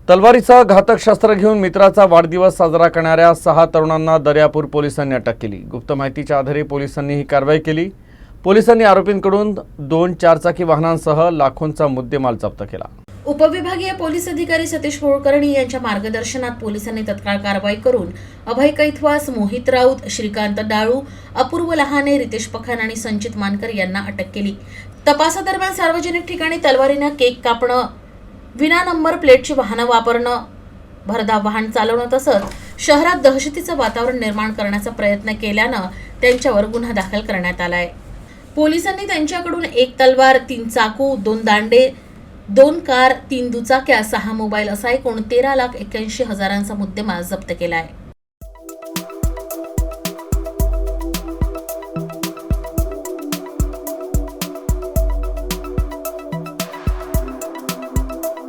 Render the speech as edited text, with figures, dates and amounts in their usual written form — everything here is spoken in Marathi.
तलवारीचा घातक शस्त्र घेऊन मित्राचा वाढदिवस साजरा करणाऱ्या 6 तरुणांना दर्यापूर पोलिसांनी अटक केली। गुप्त माहितीच्या आधारे पोलिसांनी ही कारवाई केली। पोलिसांनी आरोपींकडून 2 चारचाकी वाहनांसह लाखोंचा मुद्देमाल जप्त केला। उपविभागीय पोलीस अधिकारी सतीश कुलकर्णी यांच्या मार्गदर्शनात पोलिसांनी तत्काळ कारवाई करून अभय कैथवास, मोहित राऊत, श्रीकांत डाळू, अपूर्व लहाने, रितेश पखान आणि संचित मानकर यांना अटक केली। तपासादरम्यान सार्वजनिक ठिकाणी तलवारीनं केक कापणं, विना नंबर प्लेटची वाहनं वापरणं, भरधाव वाहन चालवणं तसंच शहरात दहशतीचं वातावरण निर्माण करण्याचा प्रयत्न केल्यानं त्यांच्यावर गुन्हा दाखल करण्यात आलाय। पोलिसांनी त्यांच्याकडून 1 तलवार, 3 चाकू, 2 दांडे, 2 कार, 3 दुचाक्या, 6 मोबाईल असा एकूण 13,81,000चा मुद्देमाल जप्त केला आहे।